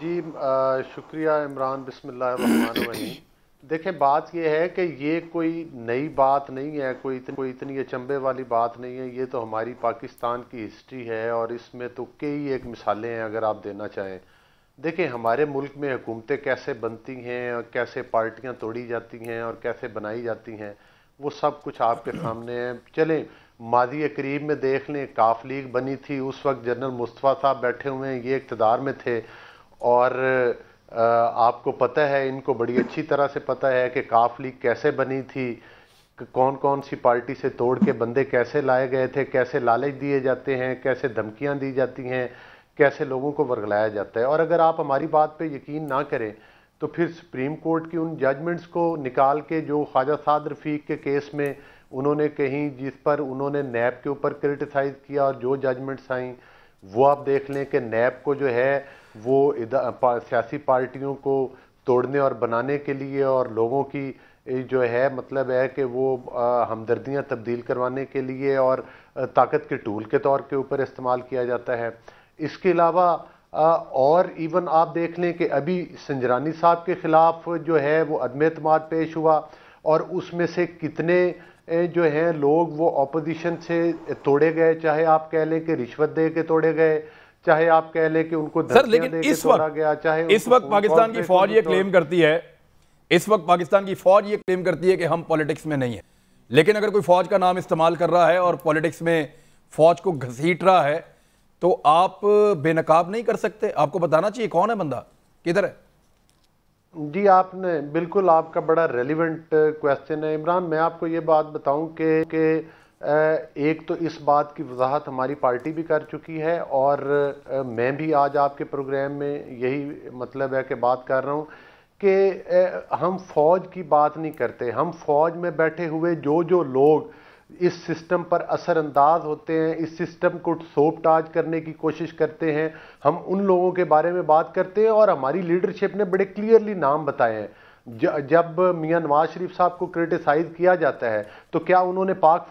جی شکریہ عمران، بسم اللہ الرحمن الرحیم۔ دیکھیں بات یہ ہے کہ یہ کوئی نئی بات نہیں ہے، کوئی اتنی اچنبے والی بات نہیں ہے، یہ تو ہماری پاکستان کی ہسٹری ہے اور اس میں تو کئی ایک مثالیں ہیں اگر آپ دینا چاہیں۔ دیکھیں ہمارے ملک میں حکومتیں کیسے بنتی ہیں اور کیسے پارٹیاں توڑی جاتی ہیں اور کیسے بنائی جاتی ہیں، وہ سب کچھ آپ کے سامنے ہے۔ چلیں ماضی قریب میں دیکھ لیں، کاف لیگ بنی تھی، اس وقت جنرل مصطفیٰ صاحب بیٹھے ہوئے ہیں، یہ اقتدار میں تھے، اور آپ کو پتہ ہے، ان کو بڑی اچھی طرح سے پتہ ہے کہ کاف لیگ کیسے بنی تھی، کون کون سی پارٹی سے توڑ کے بندے کیسے لائے گئے تھے، کیسے لالچ دیے جاتے ہیں، کیسے دھمکیاں دی جاتی ہیں، کیسے لوگوں کو ورگلایا جاتا ہے۔ اور اگر آپ ہماری بات پہ یقین نہ کریں تو پھر سپریم کورٹ کی ان ججمنٹس کو نکال کے جو خواجہ سعد رفیق کے کیس میں انہوں نے کہیں، جس پر انہوں نے نیب کے اوپر کرٹیسائز کیا، اور جو ججمنٹس آئیں وہ آپ دیکھ لیں کہ نیب کو جو ہے وہ سیاسی پارٹیوں کو توڑنے اور بنانے کے لیے اور لوگوں کی جو ہے مطلب ہے کہ وہ ہمدردیاں تبدیل کروانے کے لیے اور طاقت کے ٹول کے طور کے اوپر استعمال کیا جاتا ہے۔ اس کے علاوہ اور ایون آپ دیکھ لیں کہ ابھی سنجرانی صاحب کے خلاف جو ہے وہ عدم اعتماد پیش ہوا، اور اس میں سے کتنے جو ہیں لوگ وہ اپوزیشن سے توڑے گئے، چاہے آپ کہہ لیں کہ رشوت دے کے توڑے گئے، چاہے آپ کہہ لیں کہ ان کو دھمکیاں دے کے توڑا گیا، چاہے اس وقت پاکستان کی فوج یہ کلیم کرتی ہے، اس وقت پاکستان کی فوج یہ کلیم کرتی ہے کہ ہم پولیٹکس میں نہیں ہیں، لیکن اگر کوئی فوج کا نام استعمال کر رہا ہے اور پولیٹکس میں فوج کو گھسیٹ رہا ہے تو آپ بے نقاب نہیں کر سکتے؟ آپ کو بتانا چاہیے کون ہے بندہ، کدھر ہے؟ جی آپ نے بالکل، آپ کا بڑا ریلیونٹ کویسچن ہے عمران۔ میں آپ کو یہ بات بتاؤں کہ ایک تو اس بات کی وضاحت ہماری پارٹی بھی کر چکی ہے، اور میں بھی آج آپ کے پروگرام میں یہی مطلب ہے کہ بات کر رہا ہوں کہ ہم فوج کی بات نہیں کرتے، ہم فوج میں بیٹھے ہوئے جو لوگ اس سسٹم پر اثر انداز ہوتے ہیں، اس سسٹم کو سوپ ٹاج کرنے کی کوشش کرتے ہیں، ہم ان لوگوں کے بارے میں بات کرتے ہیں۔ اور ہماری لیڈرشپ نے بڑے کلیئرلی نام بتائے ہیں۔ جب میاں نواز شریف صاحب کو کرٹیسائز کیا جاتا ہے تو کیا انہوں نے پاک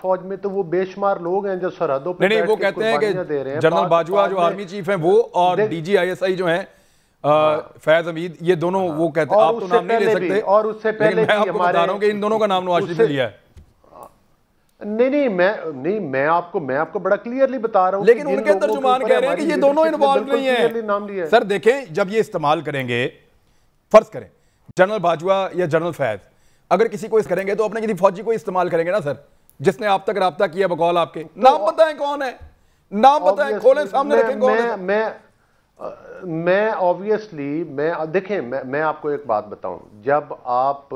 فوج میں تو وہ بے شمار لوگ ہیں جو سرحدوں پہ نہیں، وہ کہتے ہیں کہ جنرل باجوہ جو آرمی چیف ہیں وہ اور D G I S I جو ہیں فیض حمید، یہ دونوں وہ کہتے ہیں، آپ تو نام نہیں لے سکتے، اور اس سے پہلے میں آپ کو بتا رہا ہوں کہ ان دونوں کا نام نواز شریف نے لیا ہے۔ نہیں میں آپ کو بڑا کلیئرلی بتا رہا ہوں، لیکن ان کے ترجمان کہہ رہے ہیں کہ یہ دونوں انوالو نہیں ہیں۔ سر دیکھیں، جب یہ استعمال کریں گے، فرض کریں جنرل باجوہ یا جنرل فیض اگر کسی کو اس کریں گے تو اپنے کسی فوجی کو استعمال کریں گے نا سر، جس نے آپ تک رابطہ کیا بقول آپ کے، نام بتائیں کون ہے، نام بتائیں، کھولیں سامنے رکھیں کون ہے۔ میں آبویسلی دیکھیں میں آپ کو ایک بات بتاؤں، جب آپ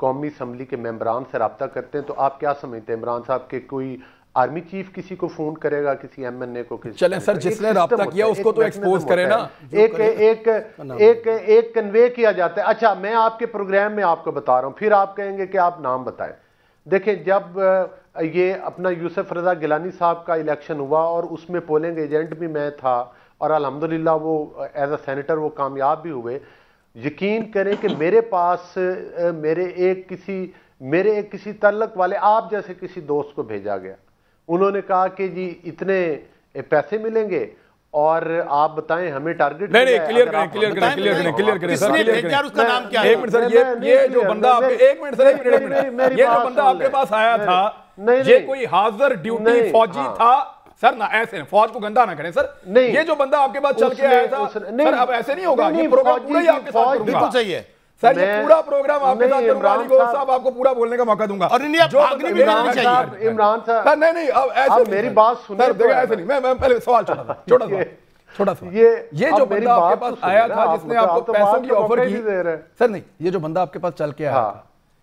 قومی اسمبلی کے ممبران سے رابطہ کرتے ہیں تو آپ کیا سمجھتے ہیں عمران صاحب کہ کوئی آرمی چیف کسی کو فون کرے گا، کسی ایم این اے کو؟ چلیں سر، جس نے رابطہ کیا اس کو تو ایکسپوز کرے نا، ایک کنوے کیا جاتا ہے۔ اچھا میں آپ کے پروگرام میں آپ کو بتا رہا ہوں، پھر آپ کہیں گے کہ آپ نام بتائیں۔ دیکھیں جب یہ اپنا یوسف رضا گیلانی صاحب کا الیکشن ہوا اور اس میں پولنگ ایجنٹ بھی میں تھا، اور الحمدللہ وہ ایز اے سینیٹر وہ کامیاب بھی ہوئے، یقین کریں کہ میرے پاس میرے ایک کسی تعلق والے آپ جیسے کسی دوست کو بھیجا گیا، انہوں نے کہا کہ جی اتنے پیسے ملیں گے اور آپ بتائیں ہمیں ٹارگٹ۔ نہیں کلیئر کریں سر، ایک منٹ سر، یہ جو بندہ آپ کے پاس آیا تھا یہ کوئی حاضر ڈیوٹی فوجی تھا؟ سر نہ ایسے فوج کو گندہ نہ کریں سر، یہ جو بندہ آپ کے پاس چل کے آیا تھا سر، اب ایسے نہیں ہوگا، یہ پروگرام پورا ہی آپ کے ساتھ کروں گا، صحیح ہے سر، یہ پورا پروگرام آپ کے ساتھ کروں گا، علی گوہر صاحب آپ کو پورا بولنے کا موقع دوں گا، اور نہیں آپ آگے بھی کرنا چاہیے عمران صاحب، نہیں اب ایسے میری بات سنیں سر، دیکھیں ایسے نہیں، میں پہلے سوال چھوٹا سا یہ جو بندہ آپ کے پاس آیا تھا جس نے آپ کو پیسوں کی آفر کی، سر نہیں، یہ جو بندہ آپ کے پاس چل کے آیا تھا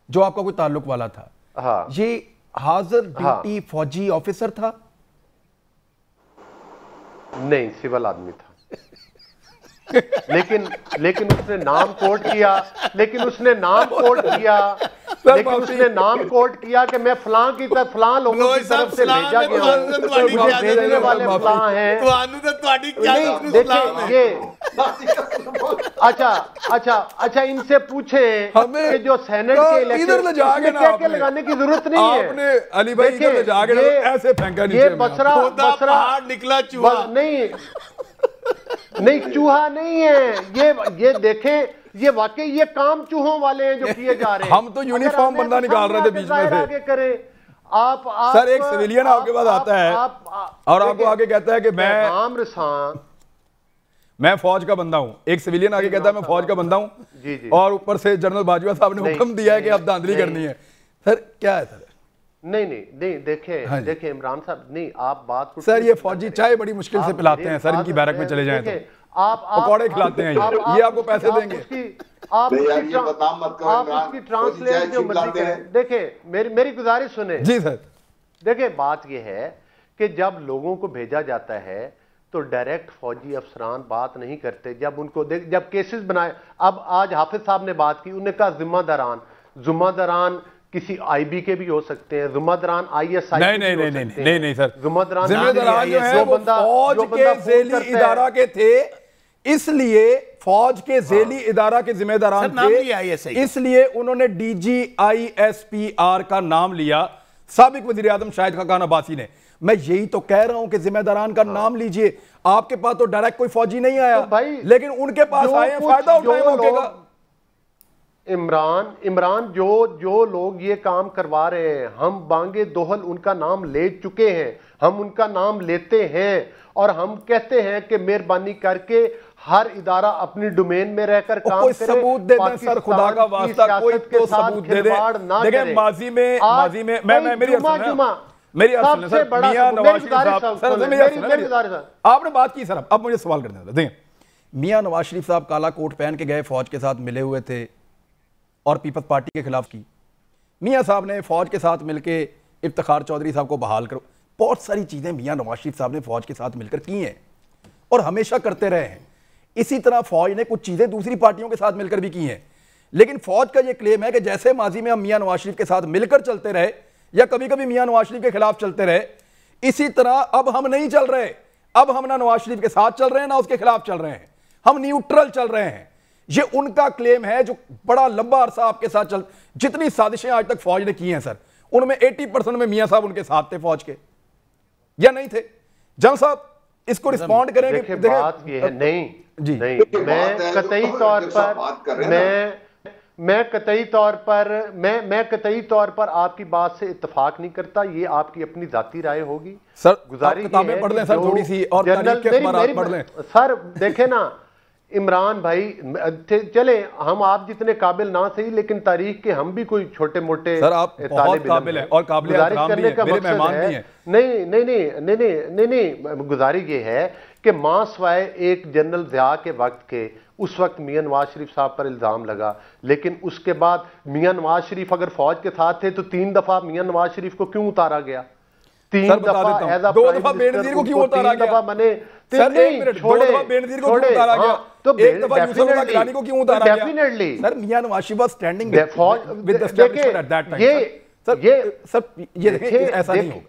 جو آپ کا کوئی تعلق والا تھا، یہ حاضر ڈیوٹی فوجی آفیسر تھا؟ نہیں، سول آدمی تھا، لیکن اس نے نام کوٹ کیا، کہ میں فلاں کی طرف فلاں لوگوں کی طرف سے بھیجا گیا ہوں، بھیجنے والے فلاں ہیں۔ اچھا ان سے پوچھیں کہ جو سینٹ کے الیکشن لگانے کی ضرورت نہیں ہے، آپ نے علی بھائی ادھر لے جا کے ایسے پھینکا نیچے، یہ بسرا نکلا چوہا نہیں نہیں چوہا نہیں ہے یہ دیکھیں، یہ واقعی یہ کام چوہوں والے ہیں جو کیے جا رہے ہیں. ہم تو یونیفارم بندہ نکال رہے تھے بیچ میں سے. آگے کریں آپ سر، ایک سویلین آپ کے پاس آتا ہے اور آپ کو آگے کہتا ہے کہ میں فوج کا بندہ ہوں. ایک سویلین آگے کہتا ہے میں فوج کا بندہ ہوں، اور اوپر سے جنرل باجوہ صاحب نے حکم دیا ہے کہ اب دھاندلی کرنی ہے. سر کیا ہے سر؟ نہیں دیکھیں عمران صاحب، نہیں آپ بات کو سر، یہ فوجی چائے بڑی مشکل سے پلاتے ہیں سر، ان کی بیرک میں چلے جائیں تو پکوڑے کھلاتے ہیں، یہ آپ کو پیسے دیں گے. آپ اس کی ٹرانسلیٹ جو مرضی کریں. دیکھیں میری گزارش سنیں. جی سر. دیکھیں بات یہ ہے کہ جب لوگوں کو بھیجا جاتا ہے تو ڈائریکٹ فوجی افسران بات نہیں کرتے. جب کیسز بنائے، اب آج حافظ صاحب نے بات کی، انہوں نے کہا ذمہ داران کسی آئی بی کے بھی ہو سکتے ہیں، ذمہ داران آئی ایس آئی کے بھی ہو سکتے ہیں. نہیں سر، ذمہ داران جو ہے وہ فوج کے ذیلی ادارہ کے تھے، اس لیے فوج کے ذیلی ادارہ کے ذمہ داران تھے، اس لیے انہوں نے D G I S P R کا نام لیا سابق وزیر اعظم شاہد خاقان عباسی نے. میں یہی تو کہہ رہا ہوں کہ ذمہ داران کا نام لیجئے. آپ کے پاس تو ڈائریکٹ کوئی فوجی نہیں آیا، لیکن ان کے پاس آئے ہیں، فائدہ اٹھائیں موقع کا. عمران جو لوگ یہ کام کروا رہے ہیں، ہم بانگے دوہل ان کا نام لے چکے ہیں، ہم ان کا نام لیتے ہیں اور ہم کہتے ہیں کہ مہربانی کر کے ہر ادارہ اپنی ڈومین میں رہ کر کام کرے. کوئی ثبوت دے دیں سر، خدا کا واسطہ کوئی تو ثبوت دے دیں. دیکھیں ماضی میں میری عرض سن سر، میاں نواز شریف صاحب، آپ نے بات کی سر، اب مجھے سوال کرنے دیں. دیکھیں میاں نواز شریف صاحب کالا کوٹ پہن کے گئے، فوج کے ساتھ ملے ہوئے تھے اور پیپلز پارٹی کے خلاف کی. میاں صاحب نے فوج کے ساتھ مل کے افتخار چودھری صاحب کو بحال کرو. بہت ساری چیزیں میاں نواز شریف صاحب نے فوج کے ساتھ مل کر کی ہیں اور ہمیشہ کرتے رہے ہیں. اسی طرح فوج نے کچھ چیزیں دوسری پارٹیوں کے ساتھ مل کر بھی کی ہیں. لیکن فوج کا یہ کلیم ہے کہ جیسے ماضی میں ہم میاں نواز شریف کے ساتھ مل کر چلتے رہے یا کبھی کبھی میاں نواز شریف کے خلاف چلتے رہے، اسی طرح اب ہم نہیں چل رہے. اب ہم نہ نواز شریف کے ساتھ چل رہے ہیں نہ اس کے خلاف چل رہے ہیں، ہم نیوٹرل چل رہے ہیں. یہ ان کا کلیم ہے جو بڑا لمبا عرصہ آپ کے ساتھ جتنی سازشیں آج تک فوج نے کی ہیں سر، ان میں 80% میں میاں صاحب ان کے ساتھ تھے فوج کے، یا نہیں تھے؟ جنرل صاحب اس کو رسپونڈ کریں گے. بات یہ ہے نہیں جی، میں قطعی طور پر آپ کی بات سے اتفاق نہیں کرتا. یہ آپ کی اپنی ذاتی رائے ہوگی. سر کتابیں پڑھ لیں سر تھوڑی سی، اور تاریخ کے اخبارات پڑھ لیں. سر دیکھیں نا عمران بھائی، چلیں ہم آپ جتنے قابل نہ صحیح، لیکن تاریخ کے ہم بھی کوئی چھوٹے موٹے سر آپ بہت قابل ہیں اور قابل احترام بھی ہیں، میرے مہمان بھی ہیں. نہیں گزارش یہ ہے کہ ماں سوائے ایک جنرل ضیاء کے وقت کے اس وقت میاں نواز شریف صاحب پر الزام لگا، لیکن اس کے بعد میاں نواز شریف اگر فوج کے ساتھ تھے تو 3 دفعہ میاں نواز شریف کو کیوں اتارا گیا؟ 3 دفعہ 2 دفعہ بے نظیر کو کیوں اتارا گیا؟ 3 دفعہ بنے سر 1 منٹ، 2 دفعہ بے نظیر کو کیوں اتارا گیا؟ تو 1 دفعہ یوسف اللہ گیلانی کو کیوں اتارا گیا؟ سر Mian Nawaz Sharif was standing with the establishment at that time. سر یہ دیکھیں ایسا نہیں ہوگا.